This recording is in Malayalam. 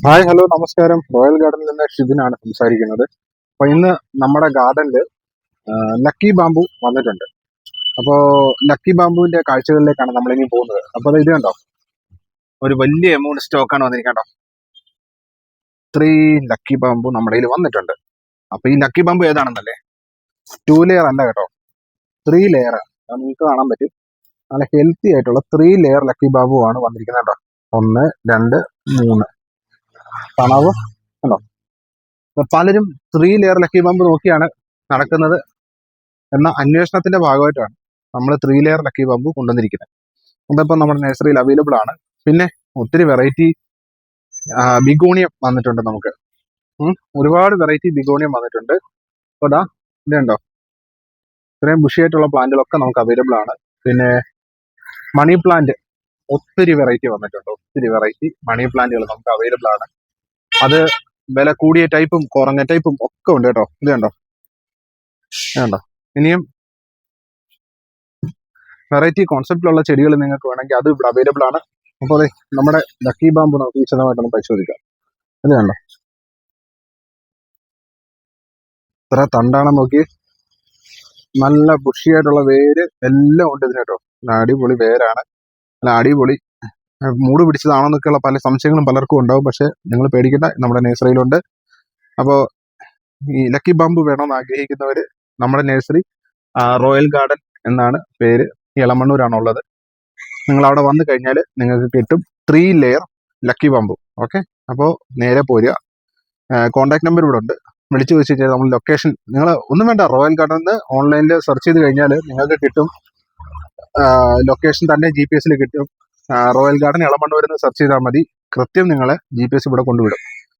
ഹായ് ഹലോ നമസ്കാരം. റോയൽ ഗാർഡനിൽ നിന്ന് ഷിബിനാണ് സംസാരിക്കുന്നത്. അപ്പൊ ഇന്ന് നമ്മുടെ ഗാർഡനിൽ ലക്കി ബാമ്പു വന്നിട്ടുണ്ട്. അപ്പോ ലക്കി ബാമ്പുവിന്റെ കാഴ്ചകളിലേക്കാണ് നമ്മളിനി പോകുന്നത്. അപ്പൊ ഇത് കണ്ടോ, ഒരു വലിയ എമൗണ്ട് സ്റ്റോക്കാണ് വന്നിരിക്കണ്ടോ. ഇത്രയും ലക്കി ബാമ്പു നമ്മുടെ കയ്യിൽ വന്നിട്ടുണ്ട്. അപ്പൊ ഈ ലക്കി ബാമ്പു ഏതാണെന്നല്ലേ, 2 ലെയർ അല്ല കേട്ടോ, 3 ലെയർ. നിങ്ങൾക്ക് കാണാൻ പറ്റും. നല്ല ഹെൽത്തി ആയിട്ടുള്ള 3 ലെയർ ലക്കി ബാമ്പു ആണ് വന്നിരിക്കുന്നത് കേട്ടോ. 1, 2, 3 പണവ് കണ്ടോ. അപ്പൊ പലരും 3 ലെയർ ലക്കി ബാമ്പ് നോക്കിയാണ് നടക്കുന്നത് എന്ന അന്വേഷണത്തിന്റെ ഭാഗമായിട്ടാണ് നമ്മൾ 3 ലെയർ ലക്കി ബാമ്പ് കൊണ്ടുവന്നിരിക്കുന്നത്. അതിപ്പോൾ നമ്മുടെ നഴ്സറിയിൽ അവൈലബിൾ ആണ്. പിന്നെ ഒത്തിരി വെറൈറ്റി ബിഗോണിയം വന്നിട്ടുണ്ട് നമുക്ക്. ഒരുപാട് വെറൈറ്റി ബിഗോണിയം വന്നിട്ടുണ്ട്. അപ്പോൾ ഇതാ ഇതുണ്ടോ, ഇത്രയും ബുഷിയായിട്ടുള്ള പ്ലാന്റുകളൊക്കെ നമുക്ക് അവൈലബിൾ ആണ്. പിന്നെ മണി പ്ലാന്റ് ഒത്തിരി വെറൈറ്റി വന്നിട്ടുണ്ട്. ഒത്തിരി വെറൈറ്റി മണി പ്ലാന്റുകൾ നമുക്ക് അവൈലബിൾ ആണ്. അത് വില കൂടിയ ടൈപ്പും കുറഞ്ഞ ടൈപ്പും ഒക്കെ ഉണ്ട് കേട്ടോ. ഇത് കണ്ടോ, കണ്ടോ. ഇനിയും വെറൈറ്റി കോൺസെപ്റ്റിലുള്ള ചെടികൾ നിങ്ങൾക്ക് വേണമെങ്കിൽ അത് ഇവിടെ അവൈലബിൾ ആണ്. അപ്പോൾ അതെ, നമ്മുടെ ലക്കി ബാമ്പ് നമുക്ക് വിശദമായിട്ടൊന്ന് പരിശോധിക്കാം. ഇത് കണ്ടോ, ഇത്ര തണ്ടാണ് നോക്കി. നല്ല ബുഷിയായിട്ടുള്ള വേര് എല്ലാം ഉണ്ട് ഇതിന് കേട്ടോ. അടിപൊളി വേരാണ്, നല്ല അടിപൊളി. മൂട് പിടിച്ചതാണോ എന്നൊക്കെയുള്ള പല സംശയങ്ങളും പലർക്കും ഉണ്ടാവും. പക്ഷെ നിങ്ങൾ പേടിക്കേണ്ട, നമ്മുടെ നഴ്സറിയിലുണ്ട്. അപ്പോൾ ഈ ലക്കി ബാമ്പ് വേണമെന്ന് ആഗ്രഹിക്കുന്നവർ നമ്മുടെ നഴ്സറി റോയൽ ഗാർഡൻ എന്നാണ് പേര്, ഇളമണ്ണൂരാണുള്ളത്. നിങ്ങൾ അവിടെ വന്നു കഴിഞ്ഞാൽ നിങ്ങൾക്ക് കിട്ടും 3 ലെയർ ലക്കി ബാമ്പു. ഓക്കെ, അപ്പോൾ നേരെ പോരുക. കോൺടാക്ട് നമ്പർ ഇവിടെ ഉണ്ട്, വിളിച്ചു വെച്ചിട്ട് നമ്മൾ ലൊക്കേഷൻ, നിങ്ങൾ ഒന്നും വേണ്ട, റോയൽ ഗാർഡനിൽ ഓൺലൈനിൽ സെർച്ച് ചെയ്ത് കഴിഞ്ഞാൽ നിങ്ങൾക്ക് കിട്ടും. ലൊക്കേഷൻ തന്നെ GPS കിട്ടും. റോയൽ ഗാർഡൻ ഇളമണ്ണൂർ എന്ന് സെർച്ച് ചെയ്താൽ മതി, കൃത്യം നിങ്ങളെ GPS ഇവിടെ കൊണ്ടുവിടും.